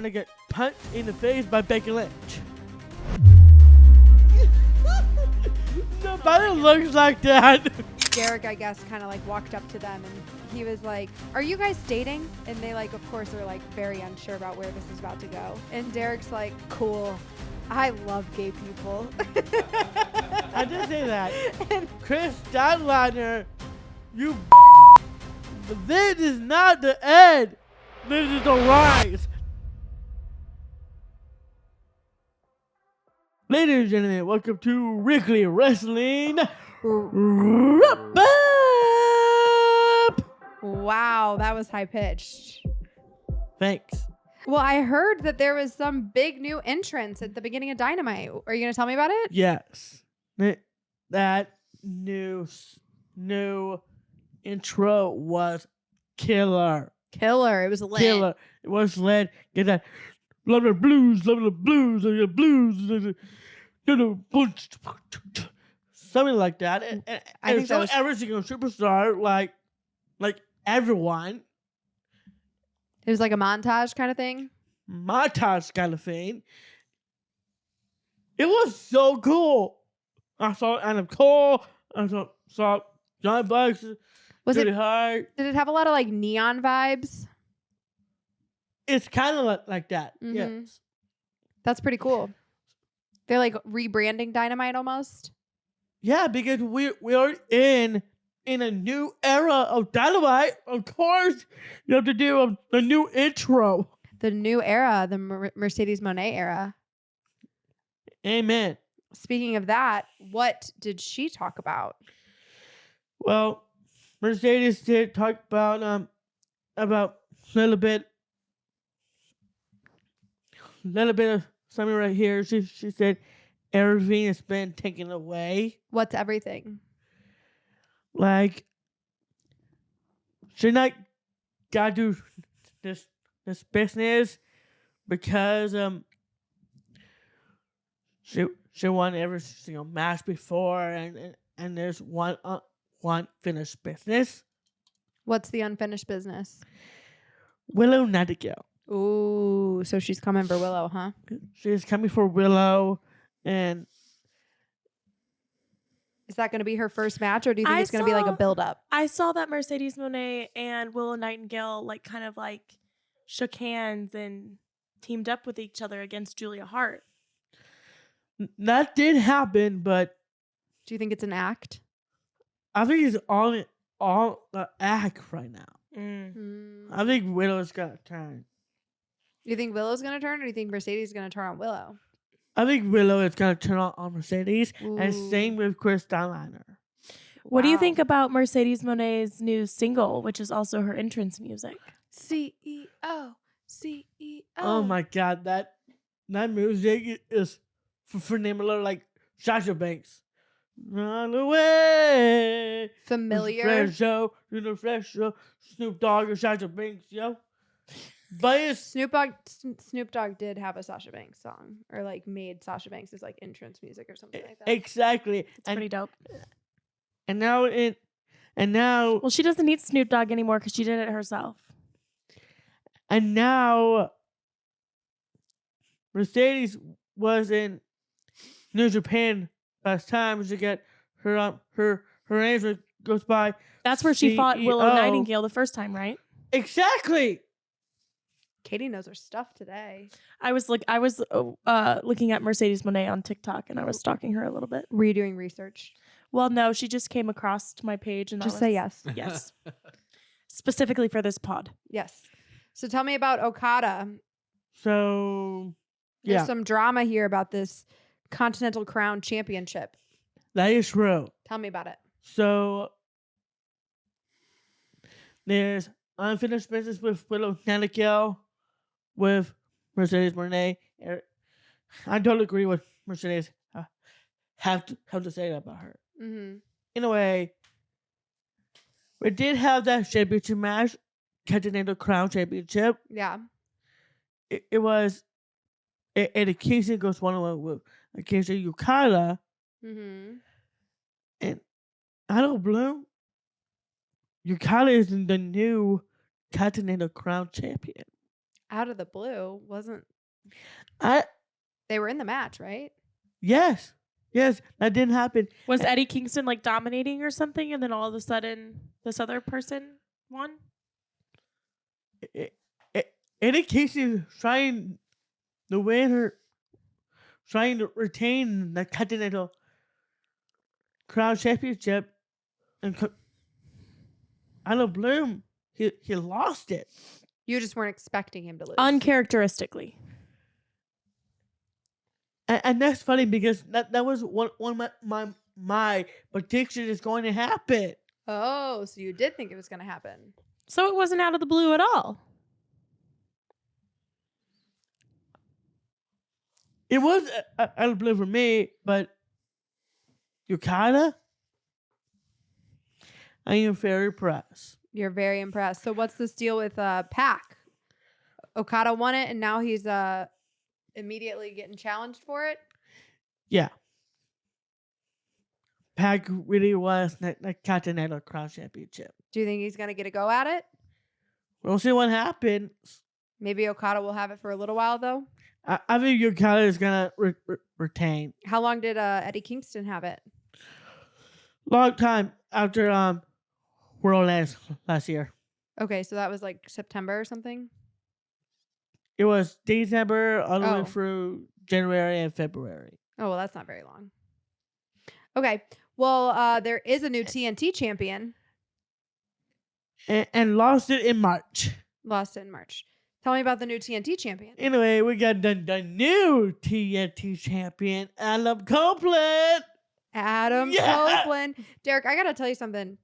to get punched in the face by Becky Lynch. Nobody looks like that. Derek, I guess, kind of like walked up to them and he was like, "Are you guys dating?" And they like, of course, are like very unsure about where this is about to go. And Derek's like, "Cool. I love gay people." I did say that. Chris Stadliner, you this is not the end. This is the rise. Ladies and gentlemen, welcome to Weekly Wrestling Wrap Up. Wow, that was high pitched. Thanks. Well, I heard that there was some big new entrance at the beginning of Dynamite. Are you going to tell me about it? Yes. That new intro was killer. Killer. It was lit. Killer. It was lit. Get that. Love the blues. Something like that. And I think that was every single superstar, like everyone. It was like a montage kind of thing. Montage kind of thing. It was so cool. I saw Adam Cole. I saw John Bucks. Was Pretty it? hard. Did it have a lot of like neon vibes? It's kind of like that. Mhm. Yes. That's pretty cool. They're like rebranding Dynamite almost. Yeah, because we are in a new era of Dynamite. Of course, you have to do a new intro. The new era, the Mercedes Moné era. Amen. Speaking of that, what did she talk about? Well, Mercedes did talk about a little bit of something right here. She said everything has been taken away. What's everything? Like, she not gotta do this business because she won every single match before and there's one finished business. What's the unfinished business? Willow Nightingale. Ooh, so she's coming for Willow, huh? She's coming for Willow, and is that going to be her first match, or do you think it's going to be like a build-up? I saw that Mercedes Moné and Willow Nightingale kind of shook hands and teamed up with each other against Julia Hart. That did happen, but do you think it's an act? I think it's all the act right now. I think Willow's gonna turn. You think Willow's gonna turn, or do you think Mercedes is gonna turn on Willow? I think Willow is gonna turn on Mercedes, Ooh. and same with Chris Stadliner. What do you think about Mercedes Moné's new single, which is also her entrance music? CEO. Oh my God, that music is phenomenal, like Sasha Banks. Run away. Familiar. Fresh show, Snoop Dogg and Sasha Banks, yo. But it's Snoop Dogg did have a Sasha Banks song, or made Sasha Banks' entrance music or something like that. Exactly. It's pretty dope. And now well, she doesn't need Snoop Dogg anymore because she did it herself. And now Mercedes was in New Japan last time to get her name goes by. That's where she fought Willow Nightingale the first time, right? Exactly. Katie knows her stuff today. I was looking at Mercedes Moné on TikTok and I was stalking her a little bit. Were you doing research? Well, no, she just came across to my page and just say yes. Yes. Specifically for this pod. Yes. So tell me about Okada. So There's some drama here about this Continental Crown Championship. That is true. Tell me about it. So there's unfinished business with Willow Nightingale, with Mercedes Moné. I don't agree with Mercedes. Have to say that about her. Mm-hmm. In a way, we did have that championship match, Continental Crown Championship. Yeah. It was a Kingston goes one-on-one with a Kingston Okada. Mm-hmm. And I don't blame Okada is the new Continental Crown champion. Out of the blue, wasn't I they were in the match, right? yes, that didn't happen. Was Eddie Kingston like dominating or something, and then all of a sudden this other person won? Eddie Casey trying to win her, trying to retain the Continental Crown Championship, and out of blue, he lost it. You just weren't expecting him to lose. Uncharacteristically. And that's funny because that was one of my prediction is going to happen. Oh, so you did think it was going to happen. So it wasn't out of the blue at all. It was out of blue for me, but Yukata, I am very impressed. You're very impressed. So what's this deal with Pac? Okada won it, and now he's immediately getting challenged for it? Yeah. Pac really was the Continental Crown Championship. Do you think he's going to get a go at it? We'll see what happens. Maybe Okada will have it for a little while, though. I think Okada is going to retain. How long did Eddie Kingston have it? Long time after World last year. Okay, so that was like September or something? It was December all the way through January and February. Oh, well, that's not very long. Okay. Well, there is a new TNT champion. And lost it in March. Lost it in March. Tell me about the new TNT champion. Anyway, we got the new TNT champion, Adam Copeland. Adam Copeland. Derek, I got to tell you something.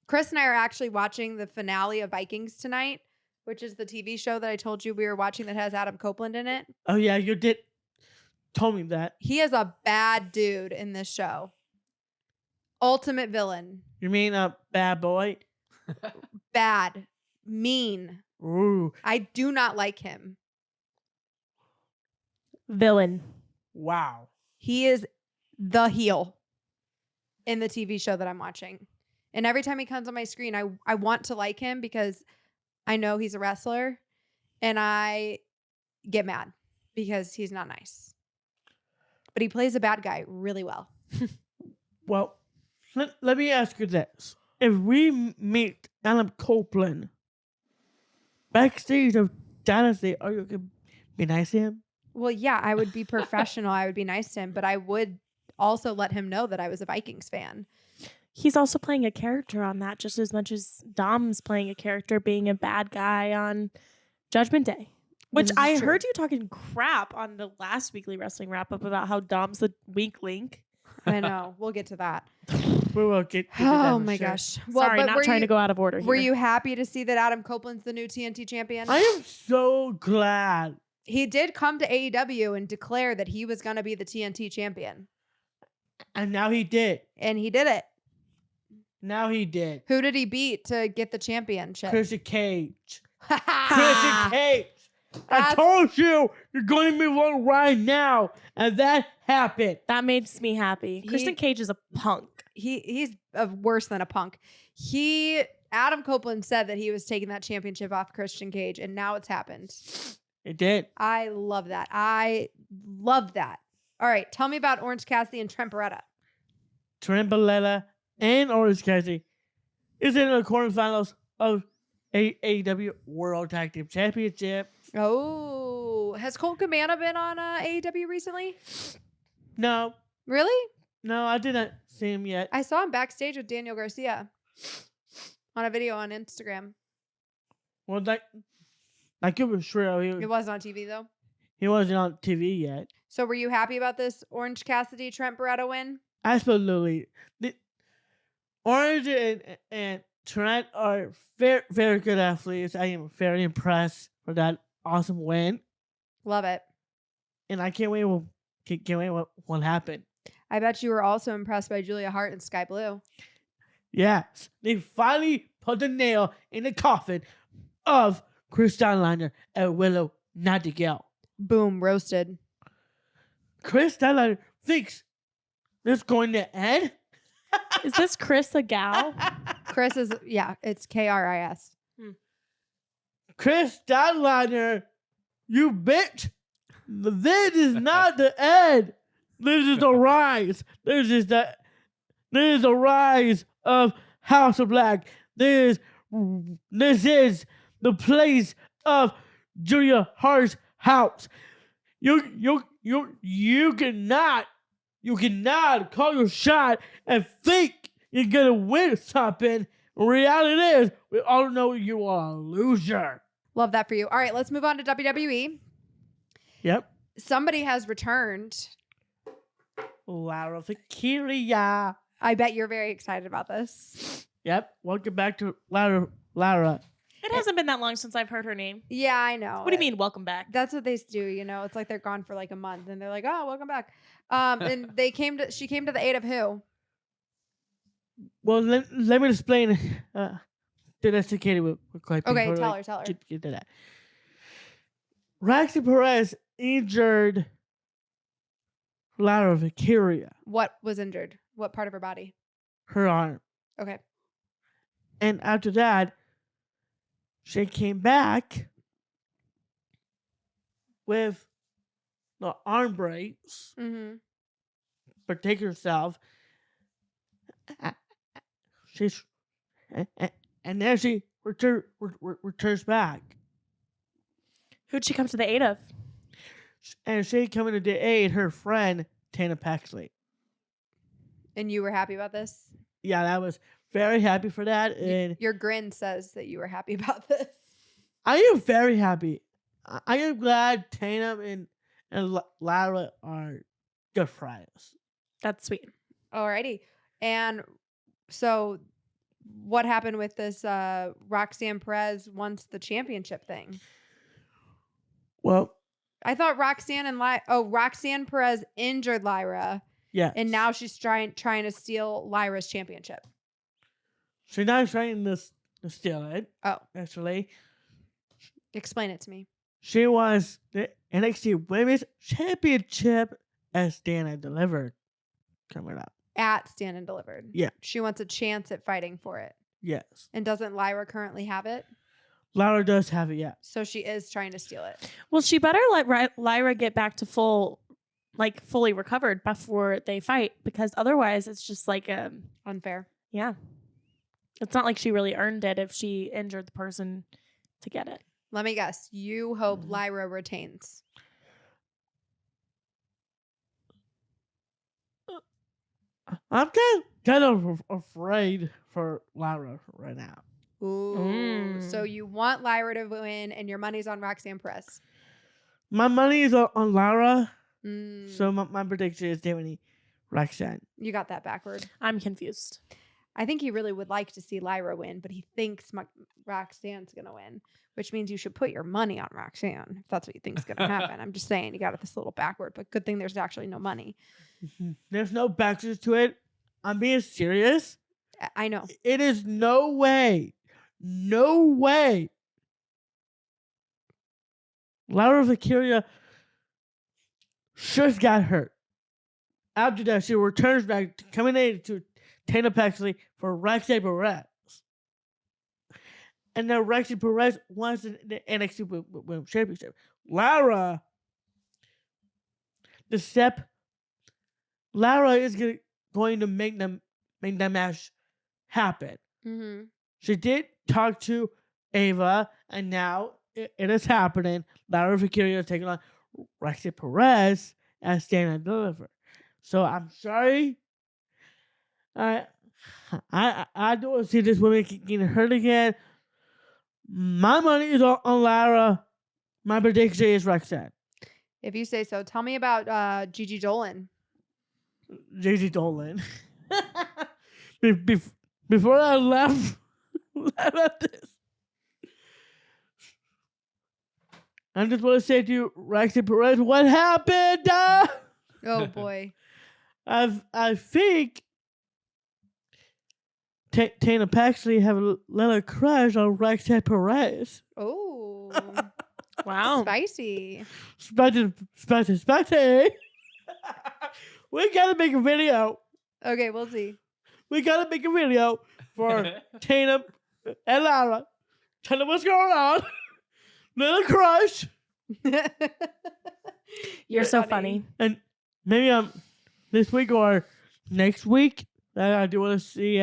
Chris and I are actually watching the finale of Vikings tonight, which is the TV show that I told you we were watching that has Adam Copeland in it. Oh, yeah, you did told me that. He is a bad dude in this show. Ultimate villain. You mean a bad boy? Bad. Mean. Ooh. I do not like him. Villain. Wow. He is the heel in the TV show that I'm watching. And every time he comes on my screen, I want to like him because I know he's a wrestler and I get mad because he's not nice. But he plays a bad guy really well. Well, let me ask you this. If we meet Adam Copeland backstage of Dynasty, are you going to be nice to him? Well, yeah, I would be professional. I would be nice to him, but I would also let him know that I was a Vikings fan. He's also playing a character on that just as much as Dom's playing a character being a bad guy on Judgment Day. Which I heard you talking crap on the last weekly wrestling wrap-up about how Dom's the weak link. I know. We'll get to that. We will get to that. Oh my gosh. Well, Sorry, not trying to go out of order here. Were you happy to see that Adam Copeland's the new TNT champion? I am so glad. He did come to AEW and declare that he was going to be the TNT champion. And now he did. And he did it. Now he did. Who did he beat to get the championship? Christian Cage. Christian Cage. I told you you're going to move on right now. And that happened. That makes me happy. Christian Cage is a punk. He's worse than a punk. Adam Copeland said that he was taking that championship off Christian Cage, and now it's happened. It did. I love that. I love that. All right, tell me about Orange Cassidy and Trent Beretta. Trent Beretta and Orange Cassidy is in the quarterfinals of AEW World Tag Team Championship. Oh, has Colt Cabana been on AEW recently? No. Really? No, I didn't see him yet. I saw him backstage with Daniel Garcia on a video on Instagram. Well, that it was true. It wasn't on TV, though. He wasn't on TV yet. So were you happy about this Orange Cassidy Trent Beretta win? Absolutely. Orange and Trent are very, very good athletes. I am very impressed with that awesome win. Love it. And I can't wait what happened. I bet you were also impressed by Julia Hart and Sky Blue. Yes. They finally put the nail in the coffin of Chris Steinleiner and Willow Nightingale. Boom, roasted. Chris Steinleiner thinks this going to end? Is this Chris a gal? Chris is, it's Kris. Chris Stadliner, you bitch. This is not the end. This is the rise. This is the rise of House of Black. This is the place of Julia Hart's house. You cannot call your shot and think you're gonna win something. Reality is, we all know you are a loser. Love that for you. All right, let's move on to WWE. Yep. Somebody has returned. Lara Fakiria. I bet you're very excited about this. Yep. Welcome back to Lara. It hasn't been that long since I've heard her name. Yeah, I know. What do you mean, welcome back? That's what they do, you know. It's like they're gone for like a month, and they're like, "Oh, welcome back." And she came to the aid of who? Well, let me explain. Domesticated with Clay. Okay, tell her. Get to that. Roxy Perez injured Lara Fakiria. What was injured? What part of her body? Her arm. Okay. And after that, she came back with the arm breaks, protect herself. And then she returns back. Who'd she come to the aid of? And she coming to aid her friend, Tana Paxley. And you were happy about this? Yeah, I was very happy for that. And your grin says that you were happy about this. I am very happy. I am glad Tana and Lara are good friends. That's sweet. Alrighty. And so what happened with this Roxanne Perez wants the championship thing? Well, I thought Roxanne Perez injured Lyra. Yeah. And now she's trying to steal Lyra's championship. She's not trying to steal it. Oh. Actually. Explain it to me. She was the NXT Women's Championship as Stand and Delivered coming up. At Stand and Delivered. Yeah. She wants a chance at fighting for it. Yes. And doesn't Lyra currently have it? Lyra does have it, yeah. So she is trying to steal it. Well, she better let Lyra get back to fully recovered before they fight, because otherwise it's just like unfair. Yeah. It's not like she really earned it if she injured the person to get it. Let me guess. You hope Lyra retains. I'm kind of afraid for Lyra right now. Ooh. So you want Lyra to win, and your money's on Roxanne Perez. My money is on Lyra. So my prediction is definitely Roxanne. You got that backward. I'm confused. I think he really would like to see Lyra win, but he thinks Roxanne's going to win, which means you should put your money on Roxanne if that's what you think is going to happen. I'm just saying, you got this little backward, but good thing there's actually no money. There's no backwards to it. I'm being serious. I know. It is no way. Lara Fakiria just got hurt. After that, she returns back to coming in to Tana Paxley for Roxanne Perez. And then Roxanne Perez wants the NXT Women's Championship. Lara is going to make that match happen. Mm-hmm. She did talk to Ava, and now it is happening. Lara Fakiria is taking on Roxanne Perez and Stand and Deliver. So I'm sorry. I don't want to see this woman getting hurt again. My money is on Lara. My prediction is Roxanne. If you say so. Tell me about Gigi Dolan. Gigi Dolan. Before I left at this, I just want to say to you, Roxanne Perez, what happened? Oh boy. I think Tana Paxley have a little crush on Roxanne Perez. Oh. Wow. Spicy. Spicy. We gotta make a video. Okay, we'll see. We gotta make a video for Tana and Lara. Tell them what's going on. little crush. You're so funny. And maybe this week or next week, I do want to see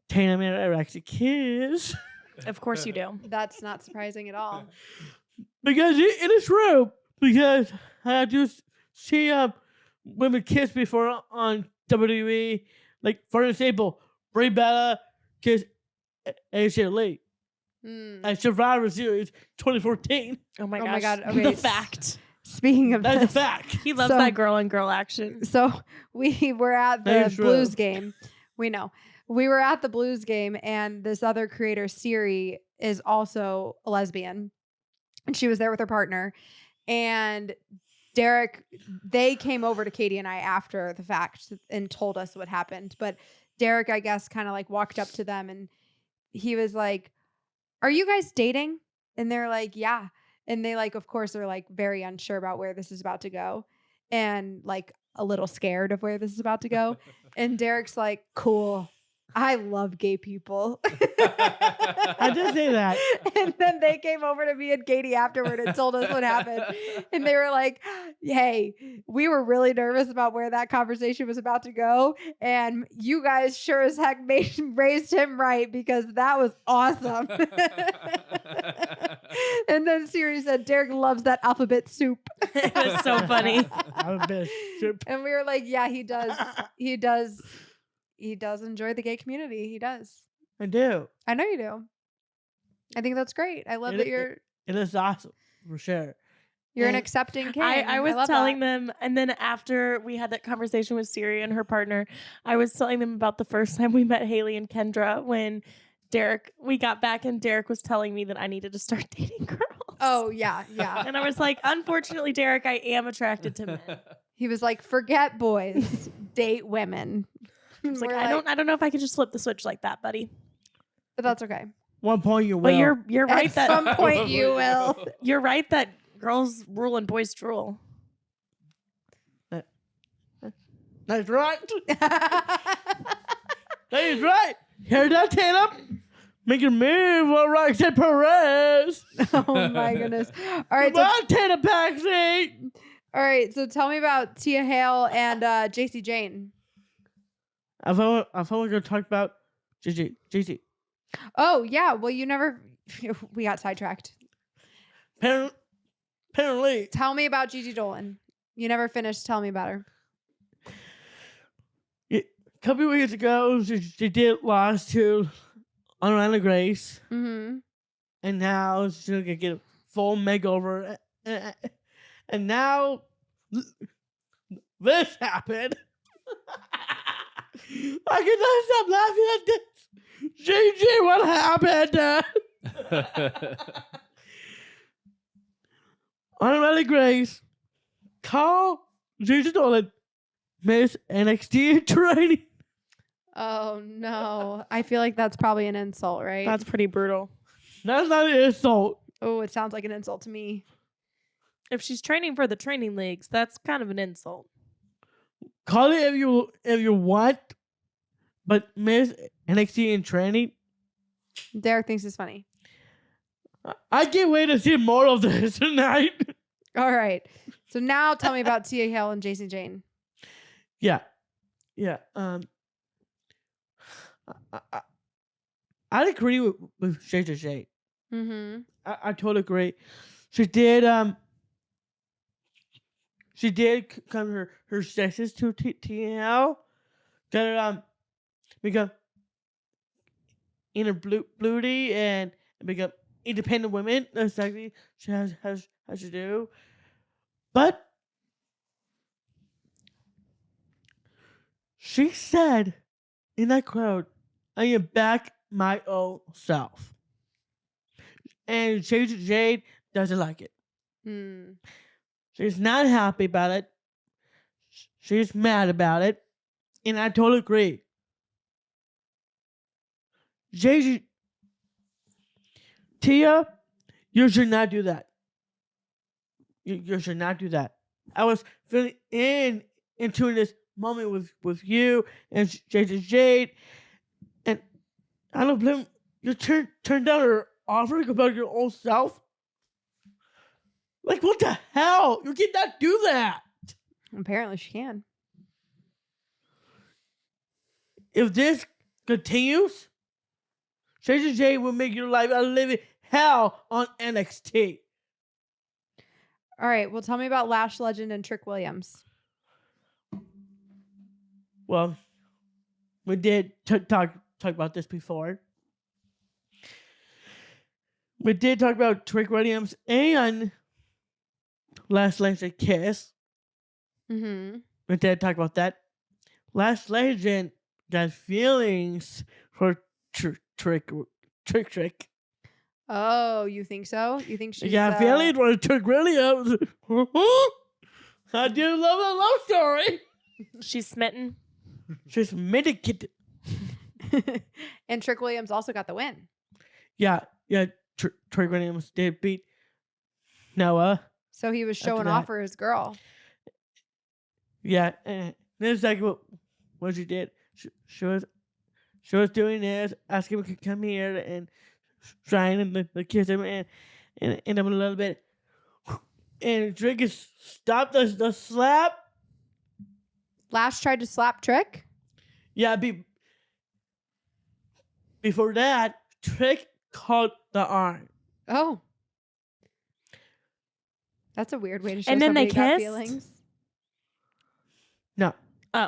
Tatum and Alexa kiss. Of course you do. That's not surprising at all. Because it is true. Because I do see women kiss before on WWE. Like, for example, Bray Bella kissed AJ Lee at Survivor Series 2014. Oh my gosh. Oh my God. Okay. The fact. Speaking of That's this, a fact. He loves So- that girl on girl action. so we were at the That's Blues true. game. We know. We were at the Blues game, and this other creator, Siri, is also a lesbian. And she was there with her partner. And Derek, they came over to Katie and I after the fact and told us what happened. But Derek, I guess, kind of like walked up to them and he was like, "Are you guys dating?" And they're like, "Yeah." And they like, of course, are like very unsure about where this is about to go and like a little scared of where this is about to go. And Derek's like, "Cool. I love gay people." I did say that. And then they came over to me and Katie afterward and told us what happened. And they were like, "Hey, we were really nervous about where that conversation was about to go. And you guys sure as heck raised him right because that was awesome." And then Siri said, "Derek loves that alphabet soup." It was so funny. I'm a bitch. Soup. And we were like, "Yeah, he does. He does. He does enjoy the gay community. He does." I do. I know you do. I think that's great. I love that you're It is awesome, for sure. an And accepting king. I was love telling that. them, and then after we had that conversation with Siri and her partner, I was telling them about the first time we met Haley and Kendra when we got back and Derek was telling me that I needed to start dating girls. Oh yeah, yeah. And I was like, unfortunately, Derek, I am attracted to men. He was like, "Forget boys, date women." I was like, We're I don't know if I could just flip the switch like that, buddy. But that's okay. one point you will. But you're right At that some point you will. you're right that girls rule and boys drool. That's right. That is right. Hear that, Tatum? Make a move, all right, said Perez. Oh my goodness. All right, Come so, on, Tatum Paxley. all right. So tell me about Tia Hale and JC Jane. I thought we were going to talk about JC. Oh yeah. Well, you never. We got sidetracked. Apparently, Tell me about Gigi Dolan. You never finished. Tell me about her. a couple of weeks ago, she did lost to Orlando Grace, Mm-hmm. and now she's going to get a full makeover. And now this happened. I cannot stop laughing at this. Gigi, what happened? Orlando Grace, call Gigi Dolan Miss NXT training. Oh no. I feel like that's probably an insult, right? That's pretty brutal. That's not an insult. Oh, it sounds like an insult to me. If she's training for the training leagues, that's kind of an insult. Call it if you want, but Miss NXT in training. Derek thinks it's funny. I can't wait to see more of this tonight. All right. So now tell me about Tia Hale and Jason Jane. Yeah. I agree with Shade to Shade. Mm-hmm. I totally agree. She did come her sexes to TL. Got her become inner bluety and become independent women. That's exactly she has to do. But she said in that quote, "I am back my old self." And Jade doesn't like it. Mm. She's not happy about it. She's mad about it. And I totally agree. Tia, you should not do that. You should not do that. I was feeling into this moment with you and Jade, and I don't blame you. Turned down offering about your own self? Like, what the hell? You cannot do that. Apparently she can. If this continues, J will make your life a living hell on NXT. All right. Well, tell me about Lash Legend and Trick Williams. Well, we did talk about this before. We did talk about Trick Williams and Lash Legend kiss. Mm-hmm. We did talk about that. Lash Legend got feelings for Trick. Oh, you think so? You think she's... Yeah, feelings for Trick Williams. I do love a love story. She's smitten. She's medicated. And Trick Williams also got the win. Yeah. Trick Williams did beat Noah. So he was showing off for his girl. Yeah, and that's exactly what she did. She was doing this, asking him to come here and trying to kiss him and him a little bit. And Trick stopped the slap. Lash tried to slap Trick? Yeah, before that, Trick caught the arm. Oh. That's a weird way to show And then somebody they got kissed? feelings. No. Oh.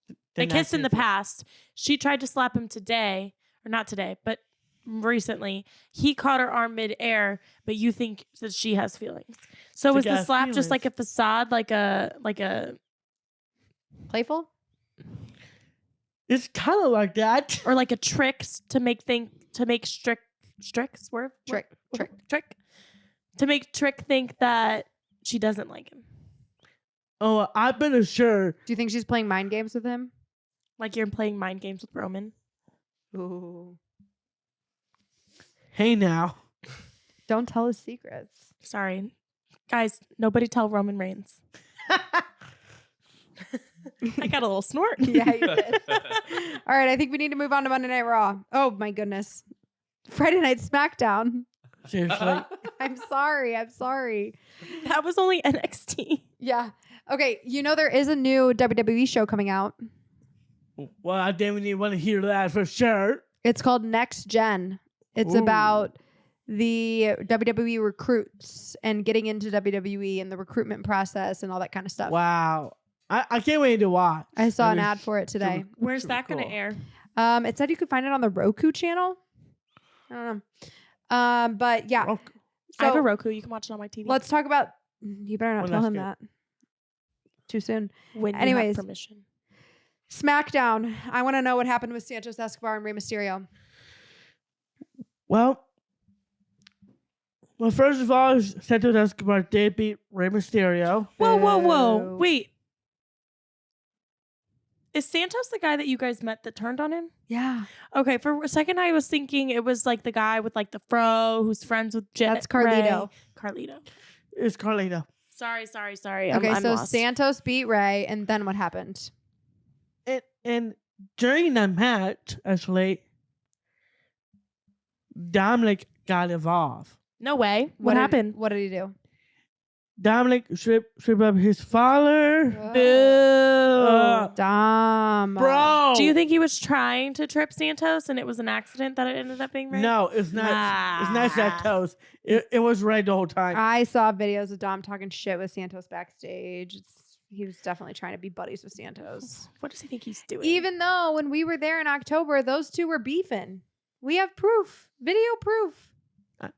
They They're not kissed in the kissing. past. She tried to slap him today, or not today, but recently. He caught her arm midair, but you think that she has feelings. So She was the got slap just like a feelings. facade, like a Playful? It's kind of like that. or like a trick to make Trick to make Trick think that she doesn't like him. Oh, I've been assured. Do you think she's playing mind games with him? Like you're playing mind games with Roman. Ooh. Hey now. Don't tell his secrets. Sorry. Guys, nobody tell Roman Reigns. I got a little snort. Yeah, you did. All right, I think we need to move on to Monday Night Raw. Oh, my goodness. Friday Night Smackdown. Seriously. I'm sorry. That was only NXT. Yeah. Okay, you know there is a new WWE show coming out. Well, I definitely want to hear that for sure. It's called Next Gen. It's Ooh. about the WWE recruits and getting into WWE and the recruitment process and all that kind of stuff. Wow. I can't wait to watch. I saw an It was ad for it today. Where's super that going to cool. air? It said you could find it on the Roku channel. I don't know. But yeah. Oh, I have a So Roku. You can watch it on my TV. let's talk about... You better not Well, tell that's him good. that. Too soon. when you anyways. have permission. Smackdown. I want to know what happened with Santos Escobar and Rey Mysterio. well, first of all, Santos Escobar did beat Rey Mysterio. Whoa. Boo. Wait. Is Santos the guy that you guys met that turned on him? Yeah. Okay, for a second I was thinking it was like the guy with like the fro who's friends with That's Carlito. Carlito. It's Carlito. Sorry. Okay, I'm so lost. Santos beat Rey, and then what happened? And during that match, actually, Dominic got involved. No way. What happened? What did he do? Dominic stripped up his father. Boo. Dom. Bro. Do you think he was trying to trip Santos and it was an accident that it ended up being Rey? No, it's not. It's not Santos. It was Rey the whole time. I saw videos of Dom talking shit with Santos backstage. He was definitely trying to be buddies with Santos. What does he think he's doing? Even though when we were there in October, those two were beefing. We have proof. Video proof.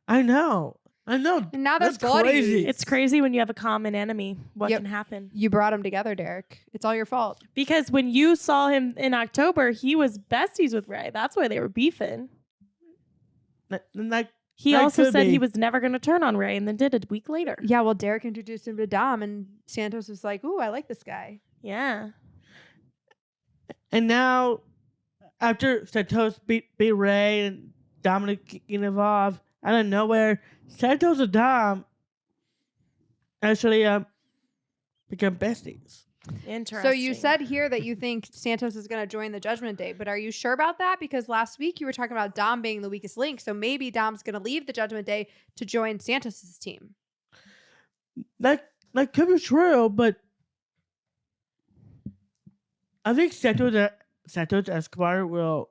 I know. And now they're That's buddies. crazy. It's crazy when you have a common enemy. What Yep. can happen? You brought them together, Derek. It's all your fault. Because when you saw him in October, he was besties with Rey. That's why they were beefing. He That also could said be. he was never going to turn on Rey and then did a week later. Yeah, well, Derek introduced him to Dom, and Santos was like, ooh, I like this guy. Yeah. And now, after Santos beat Rey and Dominic getting involved, out of nowhere, Santos and Dom actually become besties. Interesting. So you said here that you think Santos is going to join the Judgment Day, but are you sure about that? Because last week you were talking about Dom being the weakest link, so maybe Dom's going to leave the Judgment Day to join Santos's team. That could be true, but I think Santos Escobar will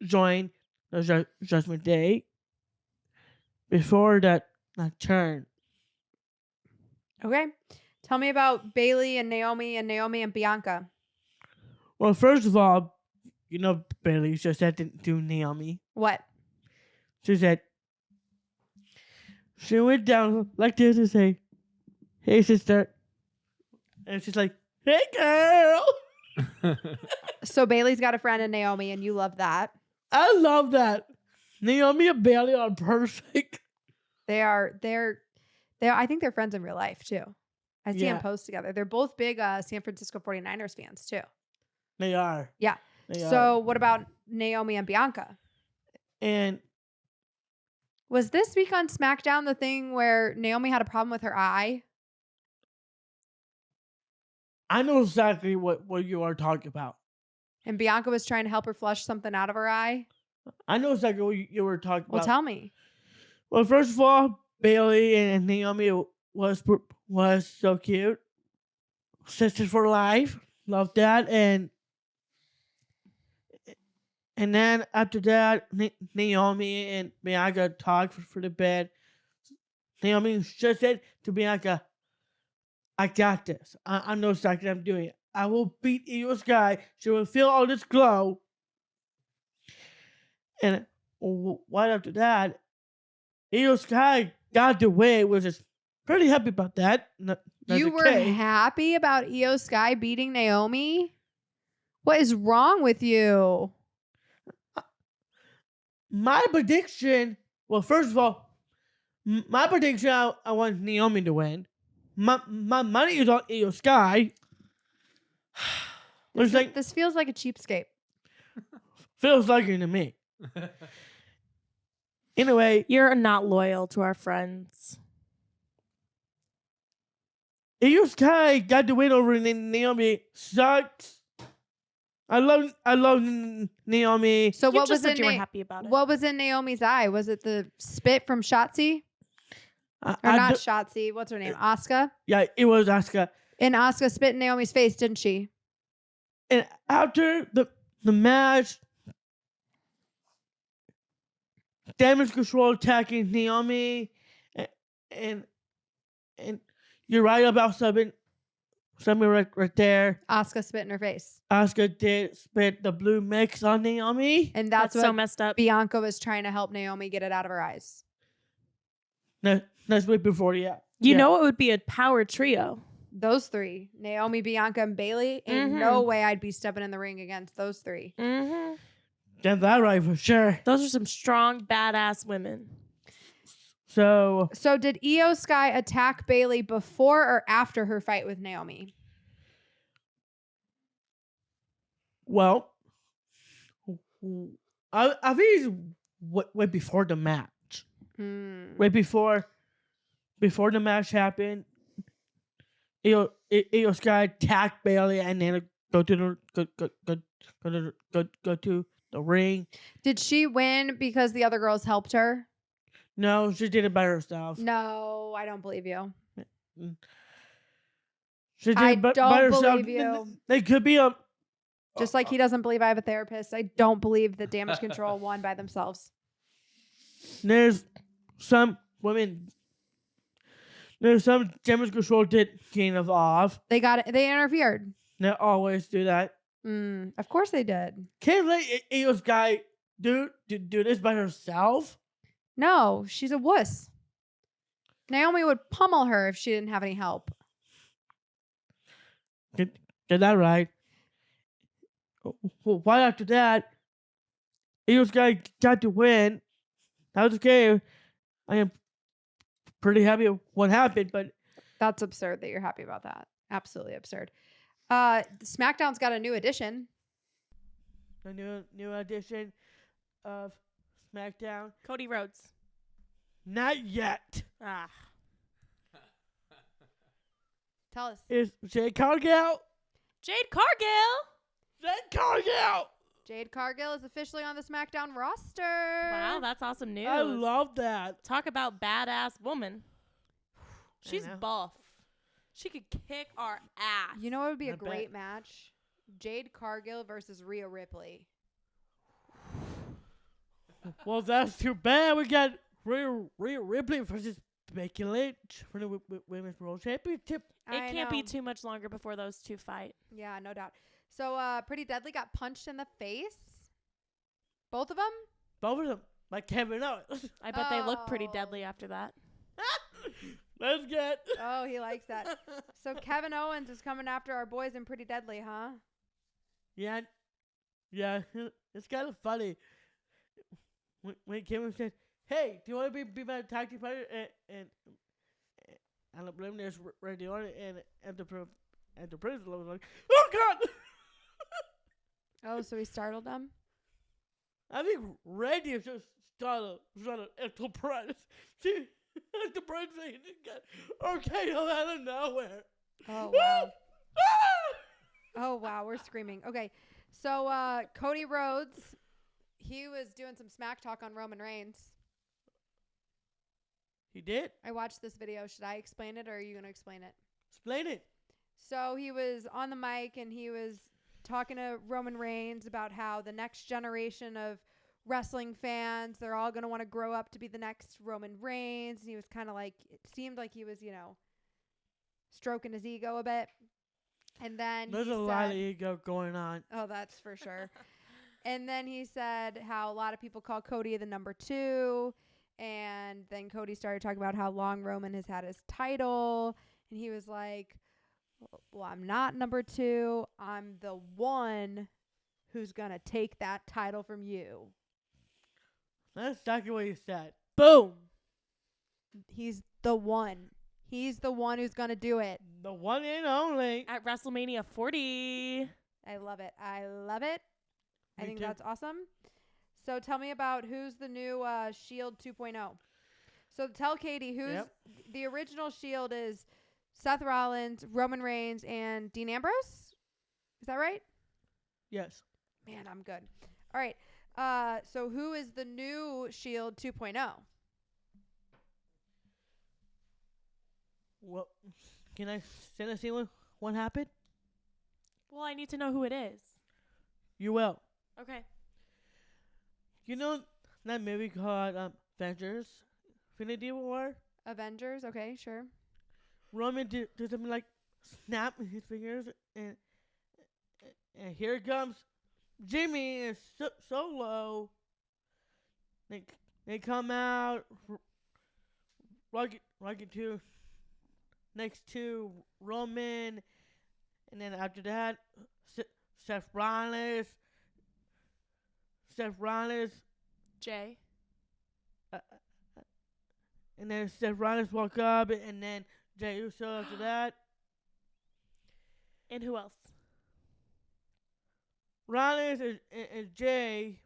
join the Judgment Day before that turn. Okay. Tell me about Bailey and Naomi and Bianca. Well, first of all, Bailey just said to Naomi. What? She said, she went down like this and say, "Hey, sister." And she's like, "Hey, girl." So Bailey's got a friend in Naomi, and you love that. I love that. Naomi and Bailey are perfect. They're I think they're friends in real life too. I see them post together. They're both big San Francisco 49ers fans too. They are. Yeah. So what about Naomi and Bianca? And was this week on Smackdown the thing where Naomi had a problem with her eye? I know exactly what you are talking about. And Bianca was trying to help her flush something out of her eye? I know exactly what you were talking about. Well, tell me. Well, first of all, Bailey and Naomi was so cute. Sisters for life. Love that. And then after that, Naomi and Bianca talked for the bed. Naomi just said to Bianca, "I got this. I know exactly what I'm doing. I will beat Io Sky. She will feel all this glow." And right after that, Io Sky got the win, which is pretty happy about that. You were happy about Io Sky beating Naomi? What is wrong with you? My prediction, well, first of all, my prediction, I want Naomi to win. My money is on Io Sky. This feels like a cheapskate. Feels like it to me. Anyway, you're not loyal to our friends. Io Sky got the win over Naomi. Sucks. I love Naomi. So what was said in you were happy about it? What was in Naomi's eye? Was it the spit from Shotzi? Not Shotzi. What's her name? Asuka? Yeah, it was Asuka. And Asuka spit in Naomi's face, didn't she? And after the match, Damage Control attacking Naomi, and you're right about something right there. Asuka spit in her face. Asuka did spit the blue mix on Naomi. And that's what so messed up. Bianca was trying to help Naomi get it out of her eyes. That's week before, yeah. You know it would be a power trio. Those three. Naomi, Bianca, and Bailey. In no way I'd be stepping in the ring against those three. Mm-hmm. Get that right for sure. Those are some strong, badass women. So did Io Sky attack Bailey before or after her fight with Naomi? Well, I think it's way before the match. Way before the match happened, Io Sky attacked Bailey and then go to the ring. Did she win because the other girls helped her? No, she did it by herself. No, I don't believe you. She did it by herself. Believe you. They could be a... Just like he doesn't believe I have a therapist, I don't believe that Damage Control won by themselves. There's some women... There's some Damage Control did kind of off. They interfered. They always do that. Of course they did. Can't let Io Sky do this by herself. No, she's a wuss. Naomi would pummel her if she didn't have any help. Get that right. Well, right after that, Io Sky got to win. That was okay. I am pretty happy with what happened, but that's absurd that you're happy about that. Absolutely absurd. SmackDown's got a new edition. A new edition of SmackDown. Cody Rhodes. Not yet. Tell us. Is Jay Cargill. Jade Cargill. That Cargill. Jade Cargill is officially on the Smackdown roster. Wow, that's awesome news. I love that. Talk about badass woman. She's know. buff. She could kick our ass. You know what would be I a bet. great match? Jade Cargill versus Rhea Ripley. Well, that's too bad. We got Rhea Ripley versus Becky Lynch for the Women's World Championship. It can't be know. too much longer before those two fight. Yeah, no doubt. So, Pretty Deadly got punched in the face. Both of them? Both of them, like Kevin Owens. I bet they look pretty Oh. deadly after that. Let's get. Oh, he likes that. So Kevin Owens is coming after our boys in Pretty Deadly, huh? Yeah, it's kind of funny when Kevin said, "Hey, do you want to be my tag team partner?" And the blame there's Randy Orton and the president was like, "Oh God!" Oh, so he startled them? I think Randy is just started Enterprise. See, Enterprise got okay out of nowhere. Oh, wow. Oh, wow. We're screaming. Okay. So, Cody Rhodes, he was doing some smack talk on Roman Reigns. He did. I watched this video. Should I explain it or are you going to explain it? Explain it. So he was on the mic and he was talking to Roman Reigns about how the next generation of wrestling fans, they're all going to want to grow up to be the next Roman Reigns. And he was kind of like, it seemed like he was, stroking his ego a bit. And then There's he a lot of said, ego going on. oh, that's for sure. And then he said how a lot of people call Cody the number 2. And then Cody started talking about how long Roman has had his title. And he was like, well, I'm not number 2. I'm the one who's going to take that title from you. That's exactly what he said. Boom. He's the one. He's the one who's going to do it. The one and only. At WrestleMania 40. I love it. I love it. I Me think too. that's awesome. So tell me about who's the new Shield 2.0. So tell Katie who's Yep. the original Shield is Seth Rollins, Roman Reigns, and Dean Ambrose. Is that right? Yes. Man, I'm good. All right. So who is the new Shield 2.0? Well, can I see what happened? Well, I need to know who it is. You will. Okay. You know that movie called Avengers Infinity War? Avengers. Okay, sure. Roman did something like snap his fingers and here comes Jimmy and Solo. They come out rocket to next to Roman, and then after that Seth Rollins, Jay. and then Seth Rollins walk up, and then Jey Uso after that. And who else? Rollins and Jay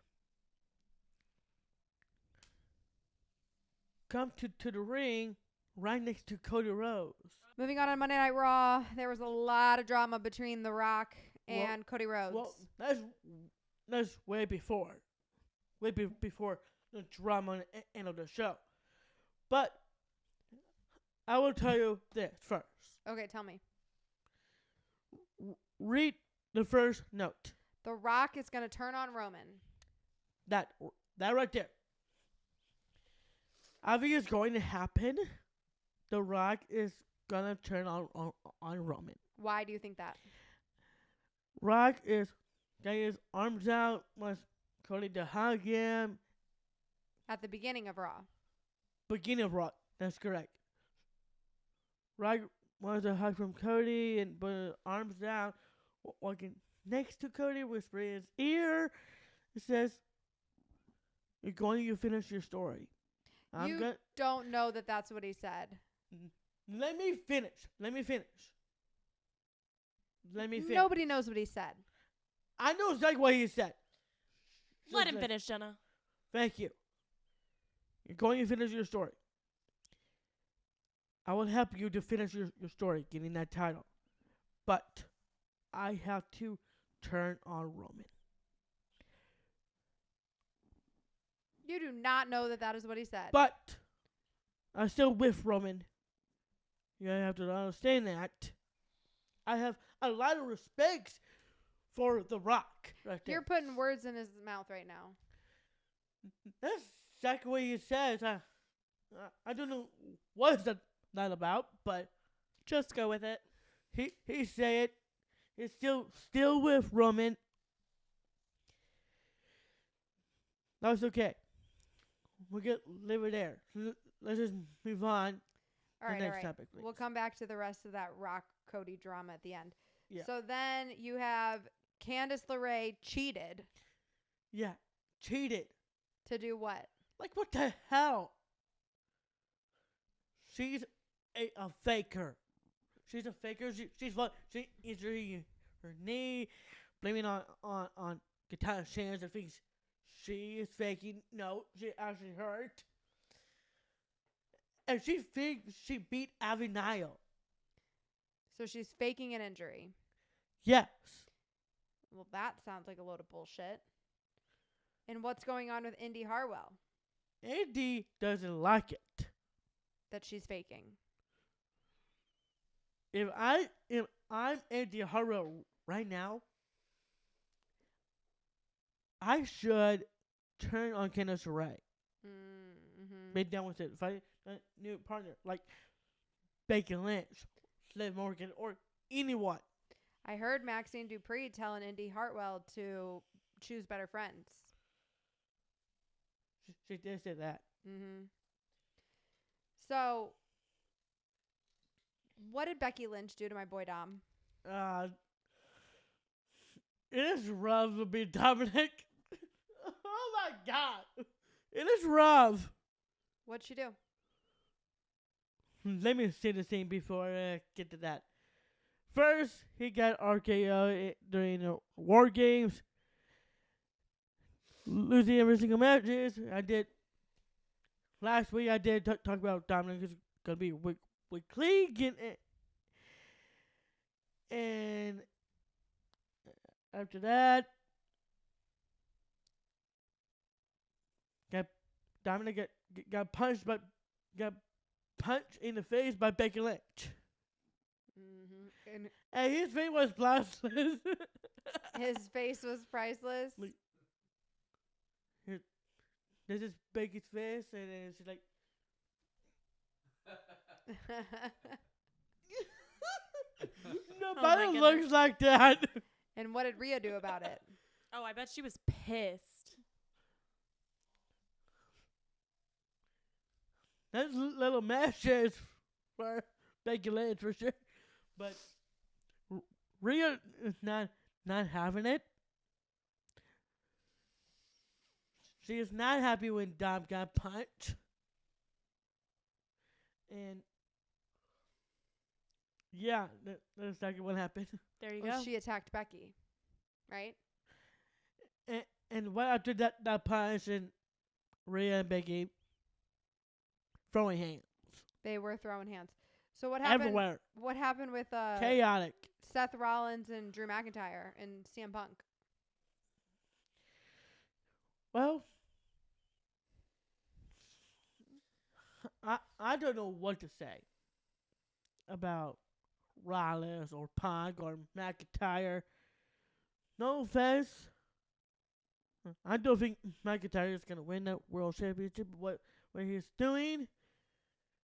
come to the ring right next to Cody Rhodes. Moving on Monday Night Raw, there was a lot of drama between The Rock and Cody Rhodes. Well, that's way before the drama and end of the show. But I will tell you this first. Okay, tell me. Read the first note. The Rock is going to turn on Roman. That right there. I think it's going to happen. The Rock is gonna turn on Roman. Why do you think that? Rock is getting his arms out, wants Cody to hug him. At the beginning of Raw. Beginning of Raw, that's correct. Rock wants a hug from Cody and put his arms down, walking next to Cody, whispering in his ear. It says, "You're going to finish your story." You don't know that that's what he said. Let me finish. Nobody knows what he said. I know exactly what he said. Let him finish, Jenna. Thank you. You're going to finish your story. I will help you to finish your story, getting that title. But I have to turn on Roman. You do not know that is what he said. But I'm still with Roman. You have to understand that. I have a lot of respect for The Rock right there. You're putting words in his mouth right now. That's exactly what he says. I don't know what is that about, but Just go with it. he said it. He's still with Roman. That's okay. We'll leave it there. Let's just move on. All right, next topic, please. We'll come back to the rest of that Rock Cody drama at the end. Yeah. So then you have Candice LeRae cheated Yeah, cheated. to do what? Like, what the hell? She's a faker. She's a faker. She's what? She injured her knee, blaming on Katana Shands and thinks she is faking. No, she actually hurt. And she thinks she beat Avi Nile. So she's faking an injury. Yes. Well, that sounds like a load of bullshit. And what's going on with Indy Hartwell Andy doesn't like it. that she's faking? If I'm Andy Hartwell right now, I should turn on Candice LeRae. Mm-hmm. Be done with it. Find a new partner like Becky Lynch, Liv Morgan, or anyone. I heard Maxine Dupree telling Indy Hartwell to choose better friends. She did say that. Mm-hmm. So, what did Becky Lynch do to my boy Dom? It is rough to be Dominic. Oh my God. It is rough. What'd she do? Let me say the same before I get to that. First, he got RKO during the War Games. Losing every single matches. I did. Last week, I did talk about Dominic is going to be with Klieg. And after that, Dominic got punched in the face by Becky Lynch. Mm-hmm. And his face was priceless. His face was priceless. This is Becky's face, and then she's like, nobody my looks like that. And what did Rhea do about it? Oh, I bet she was pissed. That's little matches for Becky Lynch for sure. But Rhea is not having it. She is not happy when Dom got punched. And yeah, that's exactly what happened. There you Well, go. she attacked Becky, right? And right after that punch, and Rhea and Becky throwing hands. They were throwing hands. So what happened? Everywhere. What happened with Chaotic. Seth Rollins and Drew McIntyre and CM Punk? Well, I don't know what to say about Rollins or Punk or McIntyre. No offense. I don't think McIntyre is gonna win that world championship. What he's doing,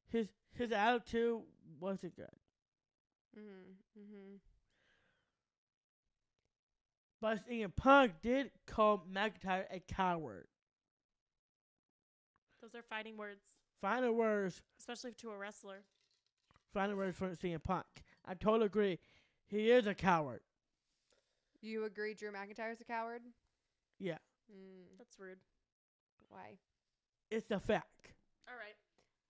his attitude wasn't good. Mm-hmm. Mm-hmm. But CM Punk did call McIntyre a coward. Those are fighting words, Final words. especially to a wrestler. Final words from CM Punk. I totally agree. He is a coward. You agree Drew McIntyre's a coward? Yeah. That's rude. Why? It's a fact. All right.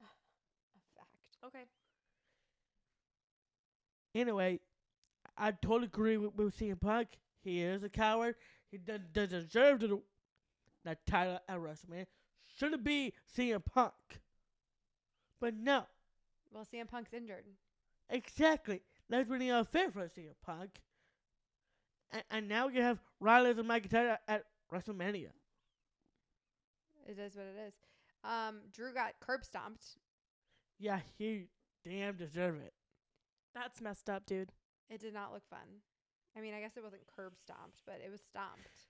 A fact. Okay. Anyway, I totally agree with CM Punk. He is a coward. He doesn't deserve that title at WrestleMania. Should it be CM Punk? But no. Well, CM Punk's injured. Exactly. That's really unfair for CM Punk. And now you have Riley and McIntyre at WrestleMania. It is what it is. Drew got curb stomped. Yeah, he damn deserve it. That's messed up, dude. It did not look fun. I mean, I guess it wasn't curb stomped, but it was stomped.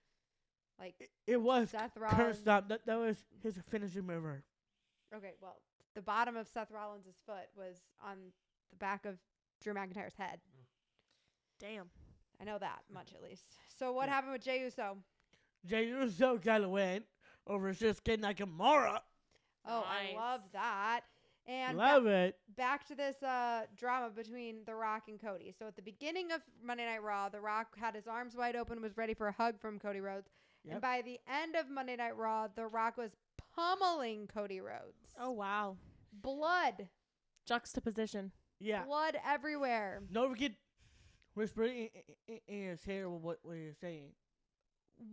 Like It was Seth curb Rollins. stop. That was his finishing mover. Okay, well, the bottom of Seth Rollins' foot was on the back of Drew McIntyre's head. Damn. I know that much at least. So what Yeah. happened with Jey Uso? Jey Uso got a win over Shinsuke Nakamura. Oh, Nice. I love that. And Love it. back to this drama between The Rock and Cody. So at the beginning of Monday Night Raw, The Rock had his arms wide open, was ready for a hug from Cody Rhodes. Yep. And by the end of Monday Night Raw, The Rock was pummeling Cody Rhodes. Oh, wow. Blood. Juxtaposition. Yeah. Blood everywhere. Don't forget whispering in his hair what you're saying.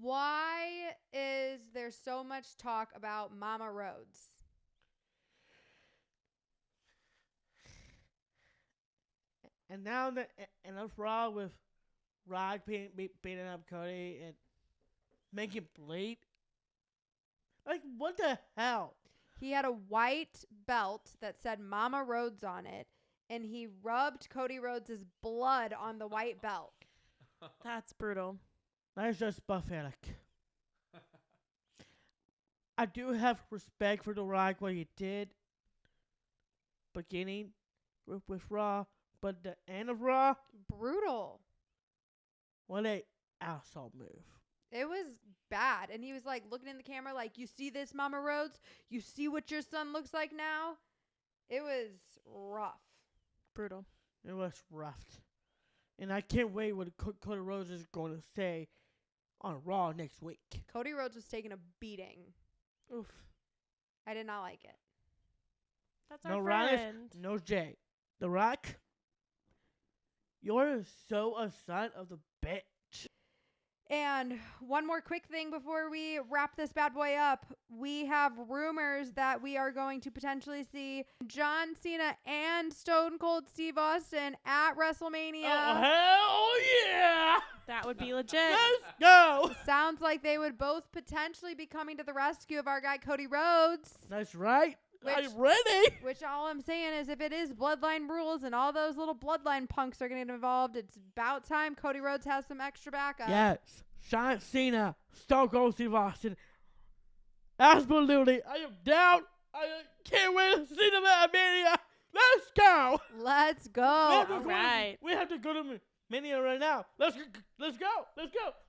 Why is there so much talk about Mama Rhodes? And now that enough Raw with Rock beating up Cody and making bleed. Like, what the hell? He had a white belt that said Mama Rhodes on it, and he rubbed Cody Rhodes' blood on the white belt. That's brutal. That's just pathetic. I do have respect for The Rock, what he did beginning with Raw, but the end of Raw, Brutal. what a asshole move. It was bad. And he was like looking in the camera like, you see this, Mama Rhodes? You see what your son looks like now? It was rough. Brutal. It was rough. And I can't wait what Cody Rhodes is going to say on Raw next week. Cody Rhodes was taking a beating. Oof. I did not like it. That's No our Riley, friend. no Jay. The Rock, you're so a son of the bitch. And one more quick thing before we wrap this bad boy up. We have rumors that we are going to potentially see John Cena and Stone Cold Steve Austin at WrestleMania. Oh, hell yeah! That would be legit. Let's go! Sounds like they would both potentially be coming to the rescue of our guy Cody Rhodes. That's right. Which- I'm ready. Which all I'm saying is if it is Bloodline rules and all those little Bloodline punks are going to get involved, it's about time Cody Rhodes has some extra backup. Yes. John Cena, Stone Cold Steve Austin. Absolutely. I am down. I can't wait to see them at Mania. Let's go. Let's go. All right. We have to go to Mania right now. Let's go. Let's go.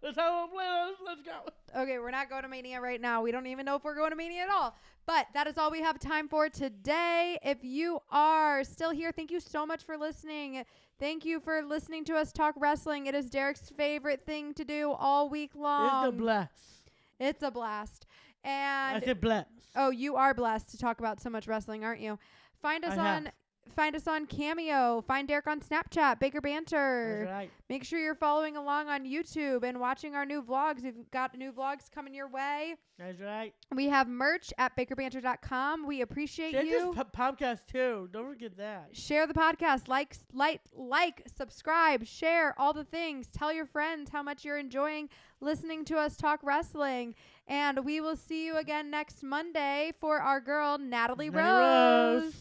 Let's have a plan. Let's go. Okay, we're not going to Mania right now. We don't even know if we're going to Mania at all. But that is all we have time for today. If you are still here, thank you so much for listening. Thank you for listening to us talk wrestling. It is Derek's favorite thing to do all week long. It's a blast. It's a blast. And I said blast. oh, you are blessed to talk about so much wrestling, aren't you? Find us I on have. Find us on Cameo. Find Derek on Snapchat, Baker Banter. That's right. Make sure you're following along on YouTube and watching our new vlogs. We've got new vlogs coming your way. That's right. We have merch at bakerbanter.com. We appreciate Check you. this podcast too. Don't forget that. Share the podcast. Like, subscribe, share all the things. Tell your friends how much you're enjoying listening to us talk wrestling. And we will see you again next Monday for our girl, Natalie Natalie Rose.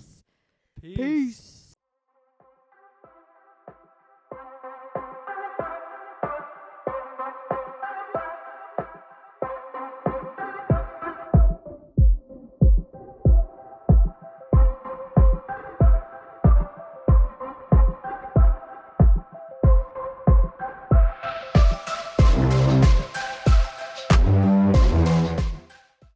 Peace.